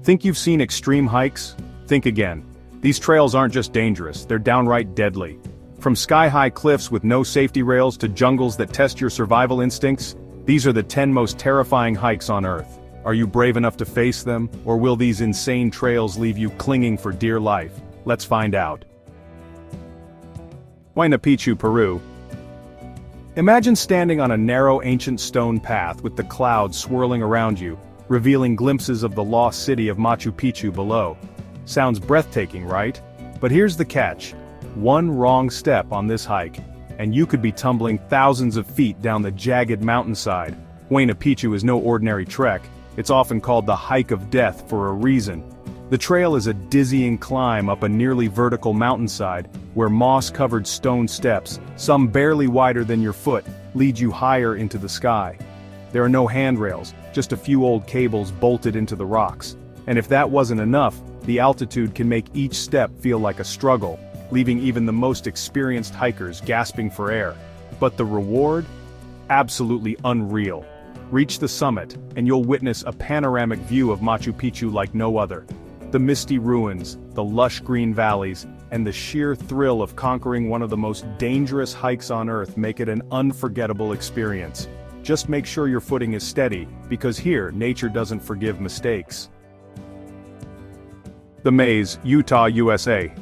Think you've seen extreme hikes? Think again. These trails aren't just dangerous, they're downright deadly. From sky-high cliffs with no safety rails to jungles that test your survival instincts, these are the 10 most terrifying hikes on Earth. Are you brave enough to face them, or will these insane trails leave you clinging for dear life? Let's find out. Huayna, Picchu, Peru. Imagine standing on a narrow ancient stone path with the clouds swirling around you, revealing glimpses of the lost city of Machu Picchu below. Sounds breathtaking, right? But here's the catch. One wrong step on this hike, and you could be tumbling thousands of feet down the jagged mountainside. Huayna Picchu is no ordinary trek. It's often called the hike of death for a reason. The trail is a dizzying climb up a nearly vertical mountainside, where moss-covered stone steps, some barely wider than your foot, lead you higher into the sky. There are no handrails, just a few old cables bolted into the rocks. And if that wasn't enough, the altitude can make each step feel like a struggle, leaving even the most experienced hikers gasping for air. But the reward? Absolutely unreal. Reach the summit, and you'll witness a panoramic view of Machu Picchu like no other. The misty ruins, the lush green valleys, and the sheer thrill of conquering one of the most dangerous hikes on Earth make it an unforgettable experience. Just make sure your footing is steady, because here, nature doesn't forgive mistakes. The Maze, Utah, USA.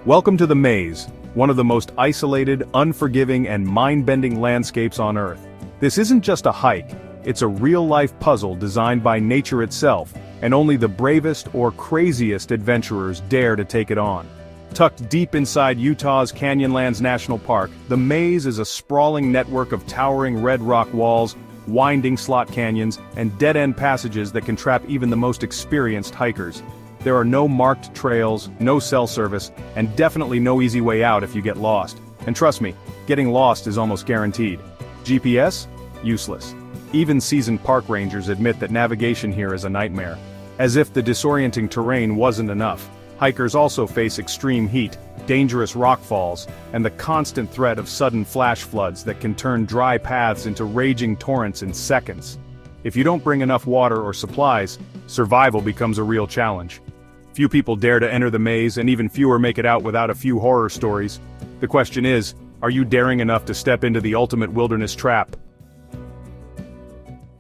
Welcome to the Maze, one of the most isolated, unforgiving, and mind-bending landscapes on Earth. This isn't just a hike, it's a real-life puzzle designed by nature itself, and only the bravest or craziest adventurers dare to take it on. Tucked deep inside Utah's Canyonlands National Park, the Maze is a sprawling network of towering red rock walls, winding slot canyons, and dead-end passages that can trap even the most experienced hikers. There are no marked trails, no cell service, and definitely no easy way out if you get lost. And trust me, getting lost is almost guaranteed. GPS? Useless. Even seasoned park rangers admit that navigation here is a nightmare. As if the disorienting terrain wasn't enough, hikers also face extreme heat, dangerous rockfalls, and the constant threat of sudden flash floods that can turn dry paths into raging torrents in seconds. If you don't bring enough water or supplies, survival becomes a real challenge. Few people dare to enter the maze, and even fewer make it out without a few horror stories. The question is, are you daring enough to step into the ultimate wilderness trap?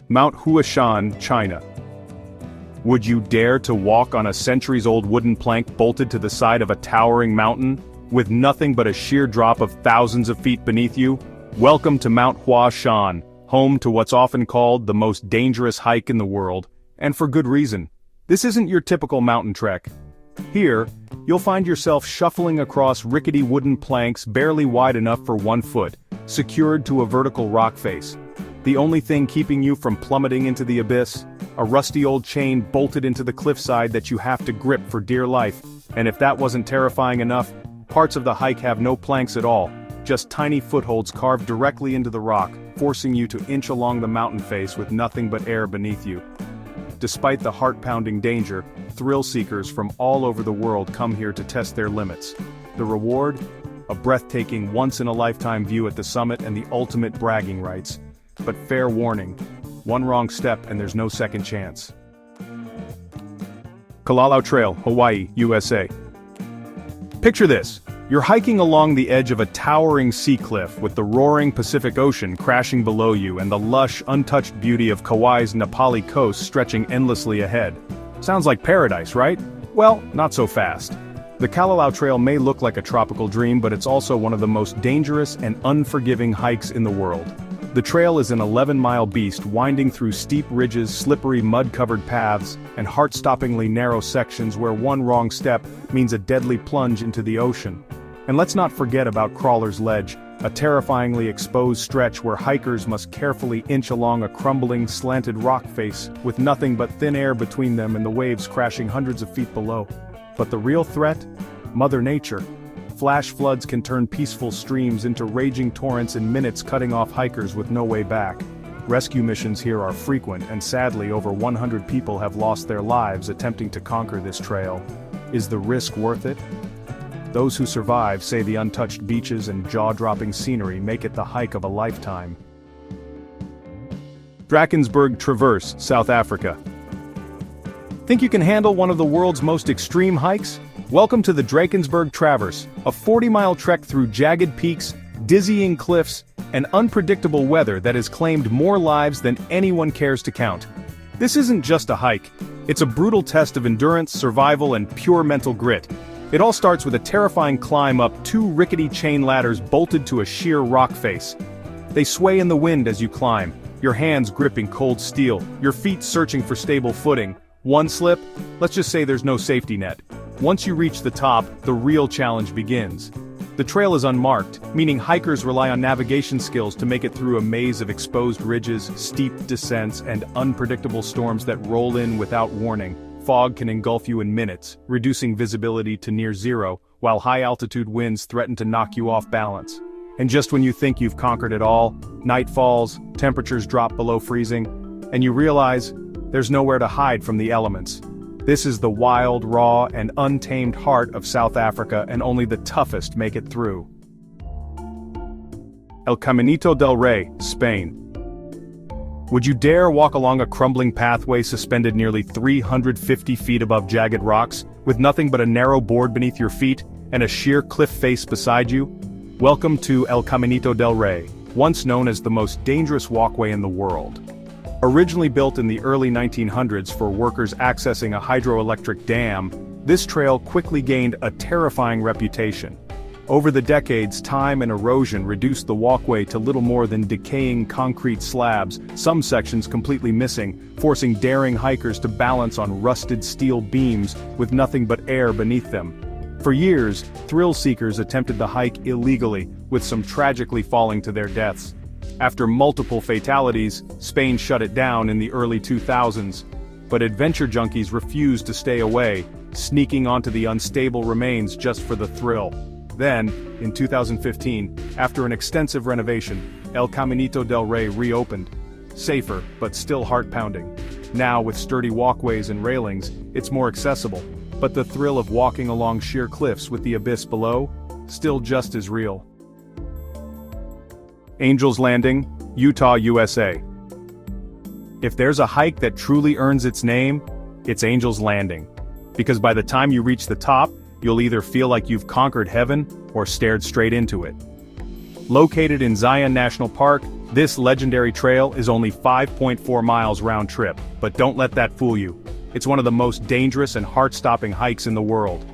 Mount Shan, China. Would you dare to walk on a centuries-old wooden plank bolted to the side of a towering mountain, with nothing but a sheer drop of thousands of feet beneath you? Welcome to Mount Shan, home to what's often called the most dangerous hike in the world, and for good reason. This isn't your typical mountain trek. Here, you'll find yourself shuffling across rickety wooden planks barely wide enough for 1 foot, secured to a vertical rock face. The only thing keeping you from plummeting into the abyss? A rusty old chain bolted into the cliffside that you have to grip for dear life. And if that wasn't terrifying enough, parts of the hike have no planks at all, just tiny footholds carved directly into the rock, forcing you to inch along the mountain face with nothing but air beneath you. Despite the heart-pounding danger, thrill-seekers from all over the world come here to test their limits. The reward? A breathtaking once-in-a-lifetime view at the summit and the ultimate bragging rights. But fair warning, one wrong step and there's no second chance. Kalalau Trail, Hawaii, USA. Picture this. You're hiking along the edge of a towering sea cliff with the roaring Pacific Ocean crashing below you and the lush, untouched beauty of Kauai's Napali coast stretching endlessly ahead. Sounds like paradise, right? Well, not so fast. The Kalalau Trail may look like a tropical dream, but it's also one of the most dangerous and unforgiving hikes in the world. The trail is an 11-mile beast winding through steep ridges, slippery mud-covered paths, and heart-stoppingly narrow sections where one wrong step means a deadly plunge into the ocean. And let's not forget about Crawler's Ledge, a terrifyingly exposed stretch where hikers must carefully inch along a crumbling, slanted rock face with nothing but thin air between them and the waves crashing hundreds of feet below. But the real threat? Mother Nature. Flash floods can turn peaceful streams into raging torrents in minutes, cutting off hikers with no way back. Rescue missions here are frequent, and sadly over 100 people have lost their lives attempting to conquer this trail. Is the risk worth it? Those who survive say the untouched beaches and jaw-dropping scenery make it the hike of a lifetime. Drakensberg Traverse, South Africa. Think you can handle one of the world's most extreme hikes? Welcome to the Drakensberg Traverse, a 40-mile trek through jagged peaks, dizzying cliffs, and unpredictable weather that has claimed more lives than anyone cares to count. This isn't just a hike. It's a brutal test of endurance, survival, and pure mental grit. It all starts with a terrifying climb up 2 rickety chain ladders bolted to a sheer rock face. They sway in the wind as you climb, your hands gripping cold steel, your feet searching for stable footing. One slip, let's just say there's no safety net. Once you reach the top, the real challenge begins. The trail is unmarked, meaning hikers rely on navigation skills to make it through a maze of exposed ridges, steep descents, and unpredictable storms that roll in without warning. Fog can engulf you in minutes, reducing visibility to near zero, while high-altitude winds threaten to knock you off balance. And just when you think you've conquered it all, night falls, temperatures drop below freezing, and you realize there's nowhere to hide from the elements. This is the wild, raw, and untamed heart of South Africa, and only the toughest make it through. El Caminito del Rey, Spain. Would you dare walk along a crumbling pathway suspended nearly 350 feet above jagged rocks, with nothing but a narrow board beneath your feet, and a sheer cliff face beside you? Welcome to El Caminito del Rey, once known as the most dangerous walkway in the world. Originally built in the early 1900s for workers accessing a hydroelectric dam, this trail quickly gained a terrifying reputation. Over the decades, time and erosion reduced the walkway to little more than decaying concrete slabs, some sections completely missing, forcing daring hikers to balance on rusted steel beams with nothing but air beneath them. For years, thrill seekers attempted the hike illegally, with some tragically falling to their deaths. After multiple fatalities, Spain shut it down in the early 2000s. But adventure junkies refused to stay away, sneaking onto the unstable remains just for the thrill. Then, in 2015, after an extensive renovation, El Caminito del Rey reopened. Safer, but still heart-pounding. Now, with sturdy walkways and railings, it's more accessible. But the thrill of walking along sheer cliffs with the abyss below, still just as real. Angel's Landing, Utah, USA. If there's a hike that truly earns its name, it's Angel's Landing. Because by the time you reach the top, you'll either feel like you've conquered heaven or stared straight into it. Located in Zion National Park, this legendary trail is only 5.4 miles round trip, but don't let that fool you. It's one of the most dangerous and heart-stopping hikes in the world.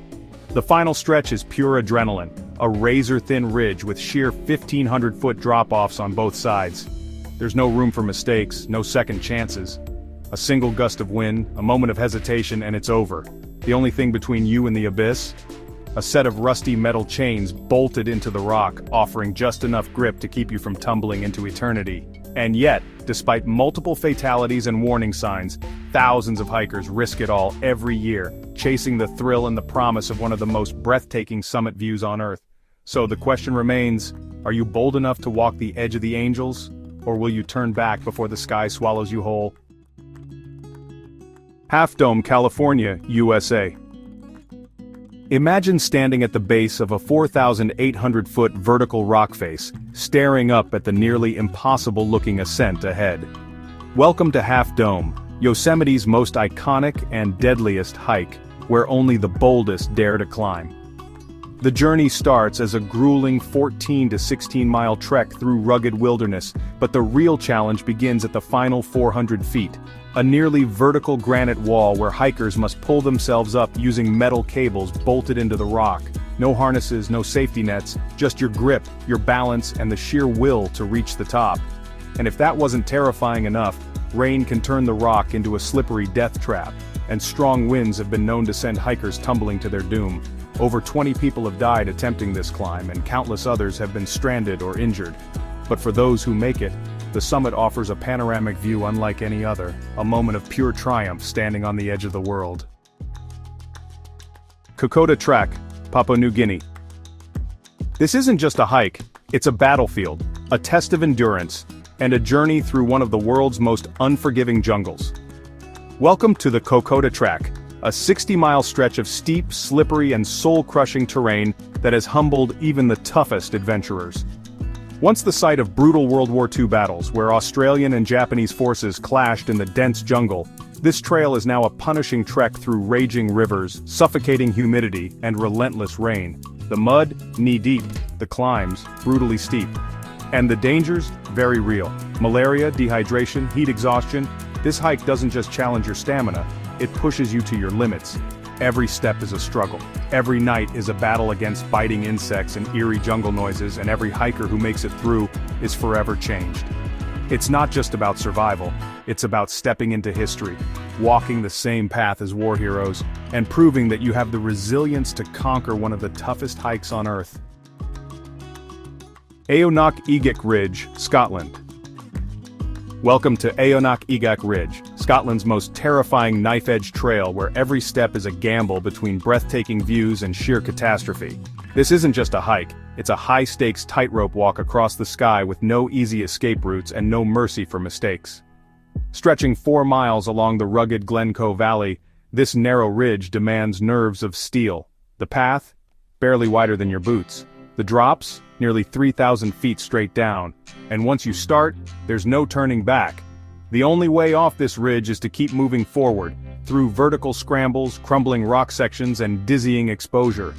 The final stretch is pure adrenaline, a razor-thin ridge with sheer 1,500-foot drop-offs on both sides. There's no room for mistakes, no second chances. A single gust of wind, a moment of hesitation, and it's over. The only thing between you and the abyss? A set of rusty metal chains bolted into the rock, offering just enough grip to keep you from tumbling into eternity. And yet, despite multiple fatalities and warning signs, thousands of hikers risk it all every year, chasing the thrill and the promise of one of the most breathtaking summit views on Earth. So the question remains, are you bold enough to walk the edge of the angels, or will you turn back before the sky swallows you whole? Half Dome, California, USA. Imagine standing at the base of a 4,800-foot vertical rock face, staring up at the nearly impossible-looking ascent ahead. Welcome to Half Dome, Yosemite's most iconic and deadliest hike, where only the boldest dare to climb. The journey starts as a grueling 14 to 16-mile trek through rugged wilderness, but the real challenge begins at the final 400 feet. A nearly vertical granite wall where hikers must pull themselves up using metal cables bolted into the rock. No harnesses, no safety nets, just your grip, your balance, and the sheer will to reach the top. And if that wasn't terrifying enough, rain can turn the rock into a slippery death trap, and strong winds have been known to send hikers tumbling to their doom. Over 20 people have died attempting this climb, and countless others have been stranded or injured. But for those who make it, the summit offers a panoramic view unlike any other, a moment of pure triumph standing on the edge of the world. Kokoda Track, Papua New Guinea. This isn't just a hike, it's a battlefield, a test of endurance, and a journey through one of the world's most unforgiving jungles. Welcome to the Kokoda Track, a 60-mile stretch of steep, slippery, and soul-crushing terrain that has humbled even the toughest adventurers. Once the site of brutal World War II battles where Australian and Japanese forces clashed in the dense jungle, this trail is now a punishing trek through raging rivers, suffocating humidity, and relentless rain. The mud, knee-deep, the climbs, brutally steep. And the dangers, very real. Malaria, dehydration, heat exhaustion. This hike doesn't just challenge your stamina, it pushes you to your limits. Every step is a struggle. Every night is a battle against biting insects and eerie jungle noises, and every hiker who makes it through is forever changed. It's not just about survival, it's about stepping into history, walking the same path as war heroes, and proving that you have the resilience to conquer one of the toughest hikes on Earth. Aonach Eagach Ridge, Scotland. Welcome to Aonach Eagach Ridge, Scotland's most terrifying knife-edge trail where every step is a gamble between breathtaking views and sheer catastrophe. This isn't just a hike, it's a high-stakes tightrope walk across the sky with no easy escape routes and no mercy for mistakes. Stretching 4 miles along the rugged Glencoe Valley, this narrow ridge demands nerves of steel. The path? Barely wider than your boots. The drops? Nearly 3,000 feet straight down. And once you start, there's no turning back. The only way off this ridge is to keep moving forward, through vertical scrambles, crumbling rock sections, and dizzying exposure.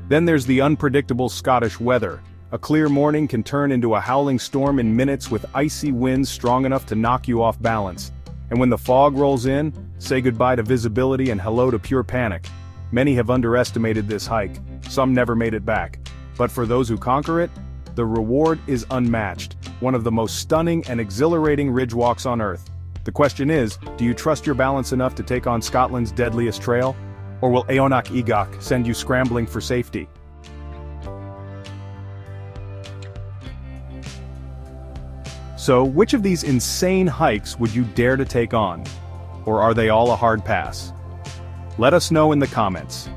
Then there's the unpredictable Scottish weather. A clear morning can turn into a howling storm in minutes with icy winds strong enough to knock you off balance. And when the fog rolls in, say goodbye to visibility and hello to pure panic. Many have underestimated this hike, some never made it back. But for those who conquer it, the reward is unmatched, one of the most stunning and exhilarating ridge walks on Earth. The question is, do you trust your balance enough to take on Scotland's deadliest trail? Or will Aonach Eagach send you scrambling for safety? So, which of these insane hikes would you dare to take on? Or are they all a hard pass? Let us know in the comments.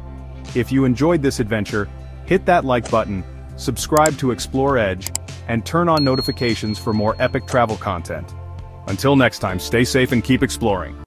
If you enjoyed this adventure, hit that like button, subscribe to Explore Edge, and turn on notifications for more epic travel content. Until next time, stay safe and keep exploring.